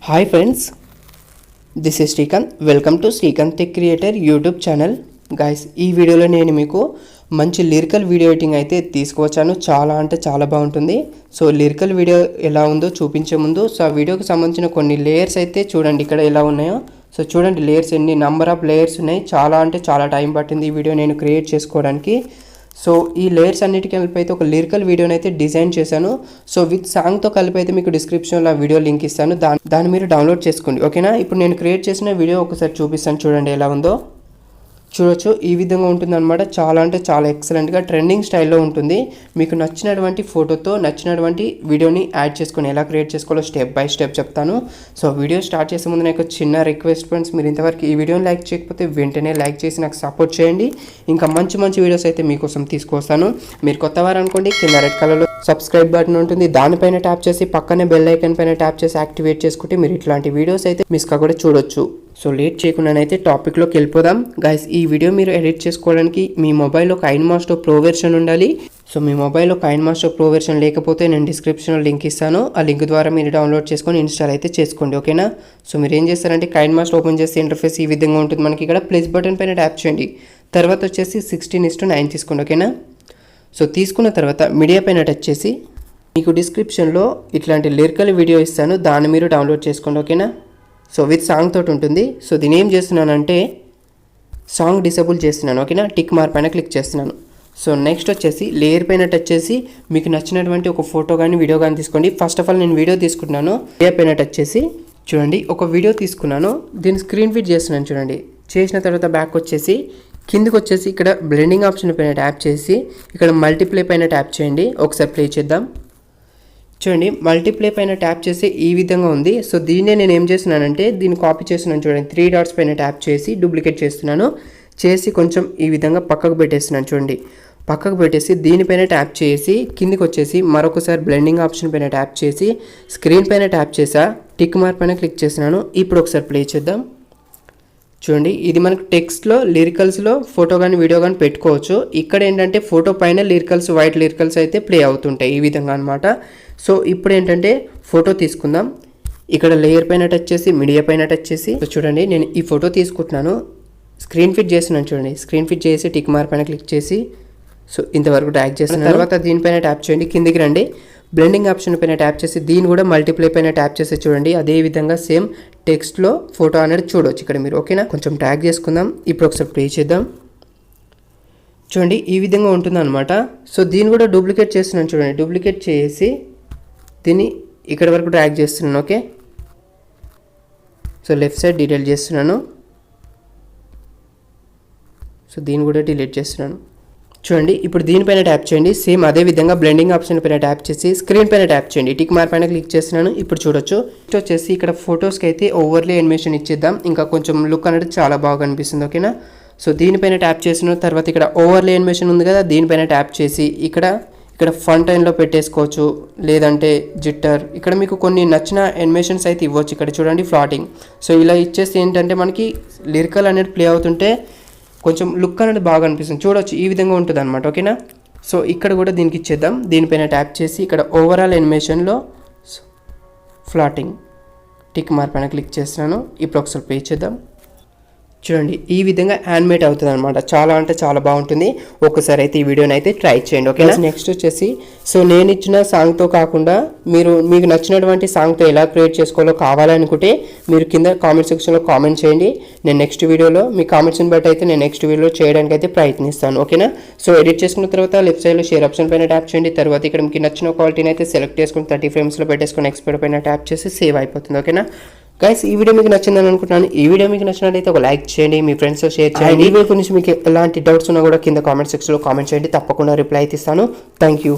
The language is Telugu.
Hi friends, this is Srikanth. Welcome to Srikanth tech creator YouTube channel. Guys, ఈ వీడియోలో నేను మీకు మంచి లిరికల్ వీడియో ఎడిటింగ్ అయితే తీసుకువచ్చాను. చాలా అంటే చాలా బాగుంటుంది. సో లిరికల్ వీడియో ఎలా ఉందో చూపించే ముందు ఆ వీడియోకి సంబంధించిన కొన్ని లేయర్స్ అయితే చూడండి ఇక్కడ ఎలా ఉన్నాయో. సో చూడండి, లేయర్స్ ఎన్ని నెంబర్ ఆఫ్ లేయర్స్ ఉన్నాయి. చాలా అంటే చాలా టైం పట్టింది ఈ వీడియో నేను క్రియేట్ చేసుకోవడానికి. సో ఈ లేయర్స్ అన్నిటికీ కలిపి అయితే ఒక లిరికల్ వీడియోని అయితే డిజైన్ చేశాను. సో విత్ సాంగ్తో కలిపి అయితే మీకు డిస్క్రిప్షన్లో ఆ వీడియో లింక్ ఇస్తాను, దాన్ని మీరు డౌన్లోడ్ చేసుకోండి, ఓకేనా. ఇప్పుడు నేను క్రియేట్ చేసిన వీడియో ఒకసారి చూపిస్తాను, చూడండి ఎలా ఉందో. చూడొచ్చు, ఈ విధంగా ఉంటుందన్నమాట. చాలా అంటే చాలా ఎక్సలెంట్గా ట్రెండింగ్ స్టైల్లో ఉంటుంది. మీకు నచ్చినటువంటి ఫోటోతో నచ్చినటువంటి వీడియోని యాడ్ చేసుకొని ఎలా క్రియేట్ చేసుకోవాలో స్టెప్ బై స్టెప్ చెప్తాను. సో వీడియో స్టార్ట్ చేసే ముందు నాకు చిన్న రిక్వెస్ట్ ఫ్రెండ్స్, మీరు ఇంతవరకు ఈ వీడియోని లైక్ చేయకపోతే వెంటనే లైక్ చేసి నాకు సపోర్ట్ చేయండి. ఇంకా మంచి మంచి వీడియోస్ అయితే మీకోసం తీసుకొస్తాను. మీరు కొత్త వారు అనుకోండి, కింద రెడ్ కలర్లో సబ్స్క్రైబ్ బటన్ ఉంటుంది, దానిపైన ట్యాప్ చేసి పక్కనే బెల్ ఐకాన్ పైన ట్యాప్ చేసి యాక్టివేట్ చేసుకుంటే మీరు ఇట్లాంటి వీడియోస్ అయితే మిస్ కాకుండా చూడొచ్చు. సో లేట్ చేయకుండానైతే టాపిక్లోకి వెళ్ళిపోదాం. గైస్, ఈ వీడియో మీరు ఎడిట్ చేసుకోవడానికి మీ మొబైల్లో కైన్మాస్టర్ ప్రో వెర్షన్ ఉండాలి. సో మీ మొబైల్లో కైన్మాస్టర్ ప్రో వెర్షన్ లేకపోతే నేను డిస్క్రిప్షన్లో లింక్ ఇస్తాను, ఆ లింక్ ద్వారా మీరు డౌన్లోడ్ చేసుకొని ఇన్స్టాల్ అయితే చేసుకోండి, ఓకేనా. సో మీరు ఏం చేస్తారంటే కైన్మాస్టర్ ఓపెన్ చేస్తే ఇంటర్ఫేస్ ఈ విధంగా ఉంటుంది. మనకి ఇక్కడ ప్లస్ బటన్ పైన ట్యాప్ చేయండి, తర్వాత వచ్చేసి 16:9 తీసుకోండి, ఓకేనా. సో తీసుకున్న తర్వాత మీడియా పైన టచ్ చేసి మీకు డిస్క్రిప్షన్లో ఇట్లాంటి లిరికల్ వీడియో ఇస్తాను, దాన్ని మీరు డౌన్లోడ్ చేసుకోండి, ఓకేనా. సో విత్ సాంగ్ తోటి ఉంటుంది. సో దీన్ని ఏం చేస్తున్నానంటే సాంగ్ డిసేబుల్ చేస్తున్నాను, ఓకేనా. టిక్ మార్క్ పైన క్లిక్ చేస్తున్నాను. సో నెక్స్ట్ వచ్చేసి లేయర్ పైన టచ్ చేసి మీకు నచ్చినటువంటి ఒక ఫోటో కానీ వీడియో కానీ తీసుకోండి. ఫస్ట్ ఆఫ్ ఆల్ నేను వీడియో తీసుకుంటున్నాను. లేయర్ పైన టచ్ చేసి చూడండి, ఒక వీడియో తీసుకున్నాను, దీన్ని స్క్రీన్ ఫిట్ చేస్తున్నాను. చూడండి, చేసిన తర్వాత బ్యాక్ వచ్చేసి కిందకి వచ్చేసి ఇక్కడ బ్లెండింగ్ ఆప్షన్ పైన ట్యాప్ చేసి ఇక్కడ మల్టీప్లే పైన ట్యాప్ చేయండి. ఒకసారి ప్లే చేద్దాం. చూడండి, మల్టీప్లే పైన ట్యాప్ చేసి ఈ విధంగా ఉంది. సో దీన్నే నేను ఏం చేస్తున్నానంటే దీన్ని కాపీ చేస్తున్నాను. చూడండి, 3 డాట్స్ పైన ట్యాప్ చేసి డూప్లికేట్ చేస్తున్నాను. చేసి కొంచెం ఈ విధంగా పక్కకు పెట్టేస్తున్నాను. చూడండి, పక్కకు పెట్టేసి దీనిపైన ట్యాప్ చేసి కిందికి వచ్చేసి మరొకసారి బ్లెండింగ్ ఆప్షన్ పైన ట్యాప్ చేసి స్క్రీన్ పైన ట్యాప్ చేసా, టిక్ మార్క్ పైన క్లిక్ చేస్తున్నాను. ఇప్పుడు ఒకసారి ప్లే చేద్దాం. చూడండి, ఇది మనకు టెక్స్ట్లో లిరికల్స్లో ఫోటో కానీ వీడియో కానీ పెట్టుకోవచ్చు. ఇక్కడ ఏంటంటే ఫోటో పైన లిరికల్స్, వైట్ లిరికల్స్ అయితే ప్లే అవుతుంటాయి ఈ విధంగా అనమాట. సో ఇప్పుడు ఏంటంటే ఫోటో తీసుకుందాం. ఇక్కడ లేయర్ పైన టచ్ చేసి మీడియా పైన టచ్ చేసి చూడండి, నేను ఈ ఫోటో తీసుకుంటున్నాను, స్క్రీన్ ఫిట్ చేస్తున్నాను. చూడండి, స్క్రీన్ ఫిట్ చేసి టిక్ మార్క్ పైన క్లిక్ చేసి సో ఇంతవరకు డ్రాగ్ చేసిన తర్వాత దీనిపైన ట్యాప్ చేయండి, కిందికి రండి, బ్లెండింగ్ ఆప్షన్ పైన ట్యాప్ చేసి దీన్ని కూడా మల్టీప్లే పైన ట్యాప్ చేసి చూడండి, అదే విధంగా సేమ్ టెక్స్ట్లో ఫోటో అనేది చూడవచ్చు ఇక్కడ మీరు, ఓకేనా. కొంచెం ట్యాగ్ చేసుకుందాం. ఇప్పుడు ఒకసారి ప్లే చేద్దాం. చూడండి, ఈ విధంగా ఉంటుంది అనమాట. సో దీన్ని కూడా డూప్లికేట్ చేస్తున్నాను. చూడండి, డూప్లికేట్ చేసి దీన్ని ఇక్కడ వరకు డ్రాగ్ చేస్తున్నాను, okay. So left side delete చేస్తున్నాను. సో దీన్ని కూడా డిలీట్ చేస్తున్నాను. చూడండి, ఇప్పుడు దీనిపైన ట్యాప్ చేయండి, సేమ్ అదే విధంగా బ్లెండింగ్ ఆప్షన్ పైన ట్యాప్ చేసి స్క్రీన్ పైన ట్యాప్ చేయండి, టిక్ మార్క్ పైన క్లిక్ చేస్తున్నాను. ఇప్పుడు చూడొచ్చు, నెక్స్ట్ వచ్చేసి ఇక్కడ ఫొటోస్కి అయితే ఓవర్లే యానిమేషన్ ఇచ్చేద్దాం, ఇంకా కొంచెం లుక్ అనేది చాలా బాగా కనిపిస్తుంది, ఓకేనా. సో దీనిపైన ట్యాప్ చేసిన తర్వాత ఇక్కడ ఓవర్లే యానిమేషన్ ఉంది కదా, దీనిపైన ట్యాప్ చేసి ఇక్కడ ఫన్ టైంలో పెట్టేసుకోవచ్చు, లేదంటే జిట్టర్, ఇక్కడ మీకు కొన్ని నచ్చిన యానిమేషన్స్ అయితే ఇవ్వచ్చు. ఇక్కడ చూడండి, ఫ్లాటింగ్. సో ఇలా ఇచ్చేస్తే ఏంటంటే మనకి లిరికల్ అనేది ప్లే అవుతుంటే కొంచెం లుక్ అనేది బాగా అనిపిస్తుంది. చూడవచ్చు, ఈ విధంగా ఉంటుంది అనమాట, ఓకేనా. సో ఇక్కడ కూడా దీనికి ఇచ్చేద్దాం. దీనిపైన ట్యాప్ చేసి ఇక్కడ ఓవరాల్ యానిమేషన్లో ఫ్లాటింగ్ టిక్ మార్క్ పైన క్లిక్ చేస్తున్నాను. ఇప్పుడు ఒకసారి ప్లే చేద్దాం. చూడండి, ఈ విధంగా యానిమేట్ అవుతుంది అనమాట. చాలా అంటే చాలా బాగుంటుంది. ఒకసారి అయితే ఈ వీడియోని అయితే ట్రై చేయండి, ఓకే. నెక్స్ట్ వచ్చేసి సో నేను ఇచ్చిన సాంగ్తో కాకుండా మీకు నచ్చినటువంటి సాంగ్తో ఎలా క్రియేట్ చేసుకోవాలో కావాలనుకుంటే మీరు కింద కామెంట్ సెక్షన్లో కామెంట్ చేయండి. నేను నెక్స్ట్ వీడియోలో మీ కామెంట్స్ని బట్టి అయితే నేను నెక్స్ట్ వీడియోలో చేయడానికి అయితే ప్రయత్నిస్తాను, ఓకేనా. సో ఎడిట్ చేసుకున్న తర్వాత లెఫ్ట్ సైడ్లో షేర్ ఆప్షన్ పైన ట్యాప్ చేయండి. తర్వాత ఇక్కడ మీకు నచ్చిన క్వాలిటీని అయితే సెలెక్ట్ చేసుకుని 30 ఫ్రేమ్స్లో పెట్టేసుకొని ఎక్స్పోర్ట్ పైన ట్యాప్ చేసి సేవ్ అయిపోతుంది, ఓకేనా. గైస్, ఈ వీడియో మీకు నచ్చిందని అనుకుంటున్నాను. ఈ వీడియో మీకు నచ్చినట్లయితే ఒక లైక్ చేయండి, మీ ఫ్రెండ్స్తో షేర్ చేయండి. ఈ వీడియో గురించి మీకు ఎలాంటి డౌట్స్ ఉన్నా కూడా కింద కామెంట్ సెక్షన్లో కామెంట్ చేయండి, తప్పకుండా రిప్లై అయితే ఇస్తాను. Thank you.